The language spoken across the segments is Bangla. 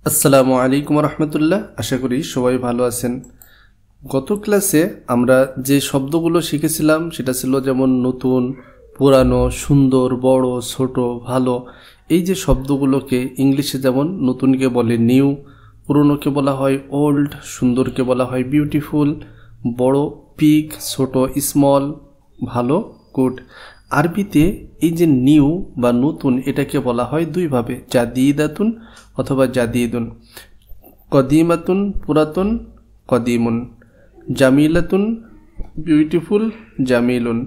আসসালামু আলাইকুম রহমতুল্লাহ। আশা করি সবাই ভালো আছেন। গত ক্লাসে আমরা যে শব্দগুলো শিখেছিলাম সেটা ছিল যেমন নতুন, পুরানো, সুন্দর, বড়, ছোট, ভালো। এই যে শব্দগুলোকে ইংলিশে যেমন নতুনকে বলে নিউ, পুরনোকে বলা হয় ওল্ড, সুন্দরকে বলা হয় বিউটিফুল, বড় পিগ, ছোট স্মল, ভালো গুড। আরবিতে এই যে নিউ বা নতুন এটাকে বলা হয় দুইভাবে, জাদিদাতুন অথবা জাদিদুন। কদিমাতুন পুরাতন, কদিমুন। জামিলাতুন বিউটিফুল, জামিলুন।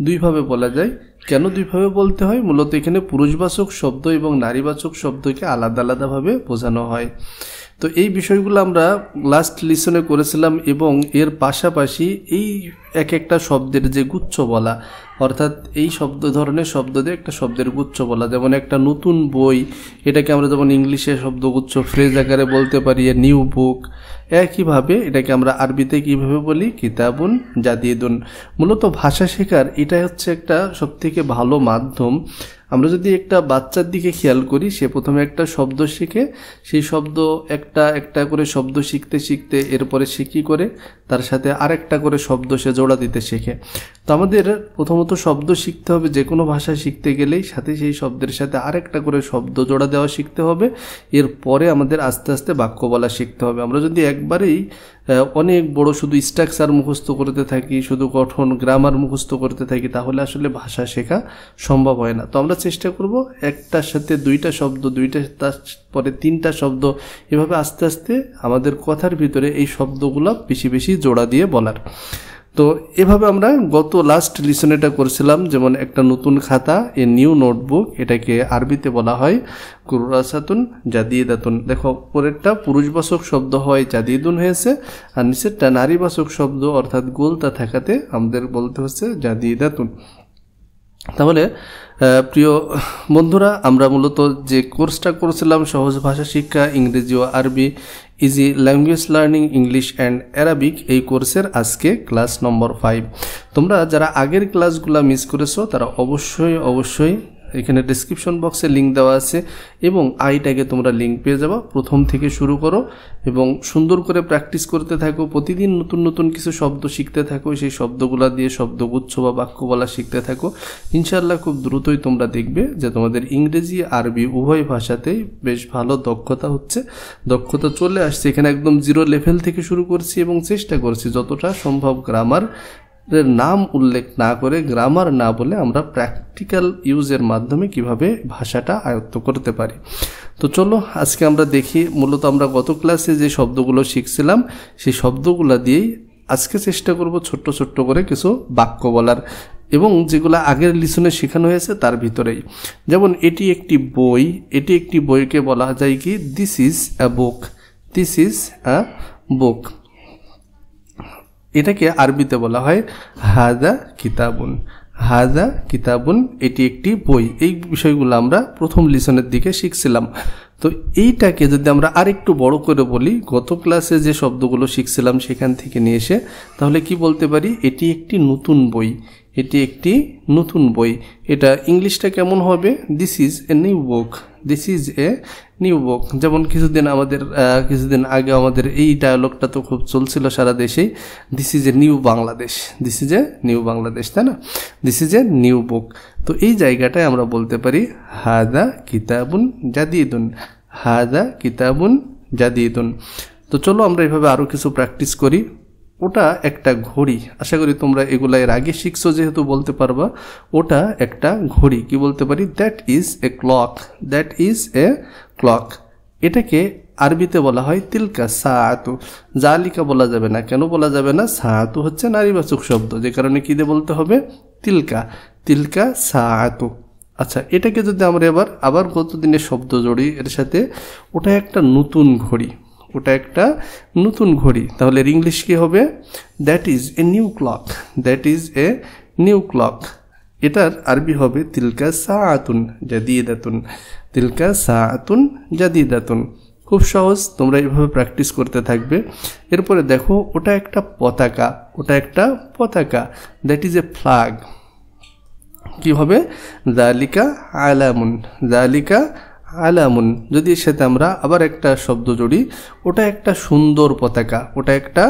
দুইভাবে বলা যায়। কেন দুইভাবে বলতে হয়? মূলত এখানে পুরুষবাচক শব্দ এবং নারীবাচক শব্দকে আলাদা আলাদাভাবে বোঝানো হয়। তো এই বিষয়গুলো আমরা লাস্ট লিসনে করেছিলাম এবং এর পাশাপাশি এই এক একটা শব্দের যে গুচ্ছ বলা, অর্থাৎ এই শব্দ ধরনের শব্দ দিয়ে একটা শব্দের গুচ্ছ বলা, যেমন একটা নতুন বই, এটাকে আমরা যেমন ইংলিশে শব্দগুচ্ছ ফ্রেজ আকারে বলতে পারি নিউ বুক, একইভাবে এটাকে আমরা আরবিতে কীভাবে বলি? কিতাবুন জাদিদুন। মূলত ভাষা শেখার এটা হচ্ছে একটা সবথেকে ভালো মাধ্যম। আমরা যদি একটা বাচ্চার দিকে খেয়াল করি, সে প্রথমে একটা শব্দ শিখে, সেই শব্দ একটা একটা করে শব্দ শিখতে শিখতে এরপরে সে কী করে তার সাথে আরেকটা করে শব্দ সে জোড়া দিতে শেখে। তো আমাদের প্রথমত শব্দ শিখতে হবে, যে কোনো ভাষা শিখতে গেলেই সাথে সেই শব্দের সাথে আরেকটা করে শব্দ জোড়া দেওয়া শিখতে হবে। এরপরে আমাদের আস্তে আস্তে বাক্য বলা শিখতে হবে। আমরা যদি একবারেই অনেক বড় শুধু স্ট্রাকচার মুখস্থ করতে থাকি, শুধু গঠন গ্রামার মুখস্থ করতে থাকি, তাহলে আসলে ভাষা শেখা সম্ভব হয় না। তো আমরা চেষ্টা করব একটার সাথে দুইটা শব্দ, দুইটা তারপরে তিনটা শব্দ, এভাবে আস্তে আস্তে আমাদের কথার ভিতরে এই শব্দগুলো বেশি বেশি জোড়া দিয়ে বলার। তো এভাবে আমরা গত লাস্ট লিসনেটা করেছিলাম। যেমন একটা নতুন খাতা, এ নিউ নোটবুক, এটাকে আরবিতে বলা হয় কুরাসাতুন জাদিদাতুন। দেখো পরেরটা পুরুষবাচক শব্দ হয় জাদিদুন হয়েছে, আর নিচেরটা নারীবাচক শব্দ অর্থাৎ গোলতা থাকাতে আমাদের বলতে হচ্ছে জাদিদাতুন। তাহলে প্রিয় বন্ধুরা, আমরা মূলত যে কোর্সটা করেছিলাম সহজ ভাষা শিক্ষা ইংরেজি ও আরবি, easy language learning English and Arabic, এই কোর্সের আজকে ক্লাস নম্বর 5। তোমরা যারা আগের ক্লাসগুলো মিস করেছো তারা অবশ্যই এখানে ডেসক্রিপশন বক্সে লিঙ্ক দেওয়া আছে এবং আইটাকে তোমরা লিঙ্ক পেয়ে যাবা। প্রথম থেকে শুরু করো এবং সুন্দর করে প্র্যাকটিস করতে থাকো। প্রতিদিন নতুন নতুন কিছু শব্দ শিখতে থাকো, সেই শব্দগুলো দিয়ে শব্দগুচ্ছ বা বাক্য বলা শিখতে থাকো। ইনশাআল্লাহ খুব দ্রুতই তোমরা দেখবে যে তোমাদের ইংরেজি আরবি উভয় ভাষাতেই বেশ ভালো দক্ষতা চলে আসছে। এখানে একদম জিরো লেভেল থেকে শুরু করছি এবং চেষ্টা করছি যতটা সম্ভব গ্রামার নাম উল্লেখ না করে, গ্রামার না বলে আমরা প্র্যাকটিক্যাল ইউজের মাধ্যমে কিভাবে ভাষাটা আয়ত্ত করতে পারি। তো চলো আজকে আমরা দেখি। মূলত আমরা গত ক্লাসে যে শব্দগুলো শিখছিলাম সেই শব্দগুলো দিয়েই আজকে চেষ্টা করব ছোট্ট ছোট্ট করে কিছু বাক্য বলার, এবং যেগুলো আগের লিসনে শেখানো হয়েছে তার ভিতরেই। যেমন এটি একটি বই, এটি একটি বইকে বলা যায় কি? This is a book, this is a book. এটাকে আরবিতে বলা হয় হাদা কিতাবুন, হাদা কিতাবুন, এটি একটি বই। এই বিষয়গুলো আমরা প্রথম লিসনের দিকে শিখছিলাম। তো এইটাকে যদি আমরা আরেকটু বড় করে বলি, গত ক্লাসে যে শব্দগুলো শিখছিলাম সেখান থেকে নিয়ে এসে, তাহলে কি বলতে পারি? এটি একটি নতুন বই, এটি একটি নতুন বই। এটা ইংলিশটা কেমন হবে? This is a new book, this is a new book. যেমন কিছুদিন আগে আমাদের এই ডায়ালগটা তো খুব চলছিল সারা দেশেই, this is a new Bangladesh, this is a new Bangladesh, তাই না? This is a new book. তো এই জায়গাটায় আমরা বলতে পারি হাদা কিতাবুন জাদিদুন, হাদা কিতাবুন জাদিদুন। তো চলো আমরা এভাবে আরও কিছু প্র্যাকটিস করি। ওটা একটা ঘড়ি, আশা করি তোমরা এগুলা এর আগে শিখছো যেহেতু বলতে পারবা। ওটা একটা ঘড়ি, কি বলতে পারি? That is a clock, that is a clock. এটাকে আরবিতে বলা হয় তিলকা সাআতু। জালিকা বলা যাবে না। কেন বলা যাবে না? সাআতু হচ্ছে নারীবাচক শব্দ, যে কারণে কি দিয়ে বলতে হবে? তিলকা, তিলকা সাআতু। আচ্ছা, এটাকে যদি আমরা আবার গতদিনের শব্দ জড়ি এর সাথে, ওটা একটা নতুন ঘড়ি, ওটা একটা নতুন ঘড়ি। তাহলে ইংলিশ কি হবে? That is a new clock, that is a new clock. এটার আরবি হবে তিলকা সাআতুন জাদিদাতুন, তিলকা সাআতুন জাদিদাতুন। খুব সহজ, তোমরা এইভাবে প্র্যাকটিস করতে থাকবে। এরপরে দেখো ওটা একটা পতাকা, ওটা একটা পতাকা, দ্যাট ইজ এ ফ্ল্যাগ। কি হবে? জালিকা আলামুন, জালিকা আলামুন, যদি এর সাথে আমরা আবার একটা শব্দ জড়ি, ওটা একটা সুন্দর পতাকা, ওটা একটা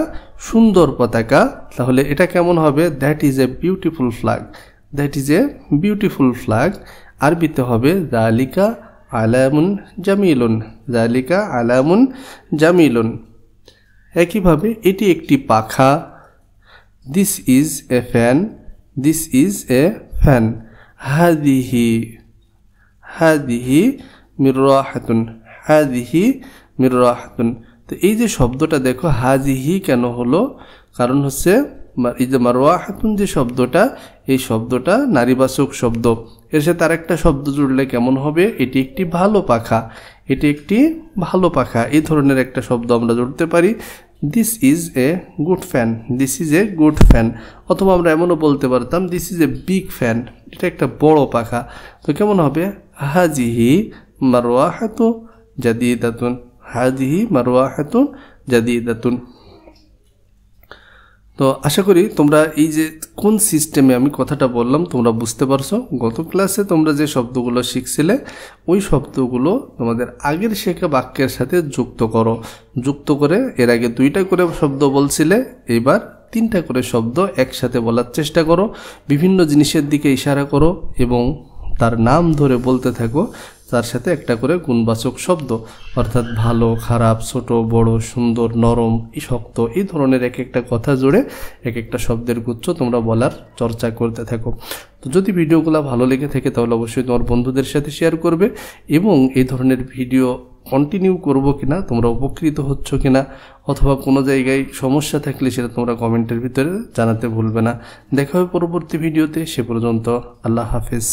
সুন্দর পতাকা, তাহলে এটা কেমন হবে? That is a beautiful flag, that is a beautiful flag. আরবিতে হবে যালিকা আলামুন জামিলুন, যালিকা আলামুন জামিলুন। একইভাবে এটি একটি পাখা, this is a fan, this is a fan. হাদিহি, হাদিহি মিররাহাতুন, হাদিহি মিররাহাতুন। তো এই যে শব্দটা দেখো হাদিহি কেন হলো, কারণ হচ্ছে এই যে মারওয়াহাতুন যে শব্দটা, এই শব্দটা নারীবাচক শব্দ, এর সাথে আরেকটা শব্দ জুড়লে কেমন হবে? এটি একটি ভালো পাখা, এটি একটি ভালো পাখা, এই ধরনের একটা শব্দ আমরা জুড়তে পারি। This is a good fan, this is a good fan. অথবা আমরা এমনও বলতে পারতাম this is a big fan, এটা একটা বড় পাখা। তো কেমন হবে? হাজিহি মারওয়াহাতু জাদিদাতুন, হাজিহি মারওয়াহাতু জাদিদাতুন। তো আশা করি তোমরা এই যে কোন সিস্টেমে আমি কথাটা বললাম তোমরা বুঝতে পারছো। গত ক্লাসে তোমরা যে শব্দগুলো শিখছিলে ওই শব্দগুলো তোমাদের আগের শেখা বাক্যের সাথে যুক্ত করো, যুক্ত করে এর আগে 2টা করে শব্দ বলছিলে, এবার 3টা করে শব্দ একসাথে বলার চেষ্টা করো, বিভিন্ন জিনিসের দিকে ইশারা করো এবং তার নাম ধরে বলতে থাকো, তার সাথে একটা করে গুণবাচক শব্দ, অর্থাৎ ভালো, খারাপ, ছোট, বড়, সুন্দর, নরম, শক্ত, এই ধরনের এক একটা কথা জুড়ে এক একটা শব্দের গুচ্ছ তোমরা বলার চর্চা করতে থাকো। তো যদি ভিডিওগুলো ভালো লেগে থাকে তাহলে অবশ্যই তোমার বন্ধুদের সাথে শেয়ার করবে এবং এই ধরনের ভিডিও কন্টিনিউ করব কিনা, তোমরা উপকৃত হচ্ছ কিনা, অথবা কোনো জায়গায় সমস্যা থাকলে সেটা তোমরা কমেন্টের ভিতরে জানাতে ভুলবে না। দেখা হবে পরবর্তী ভিডিওতে, সে পর্যন্ত আল্লাহ হাফেজ।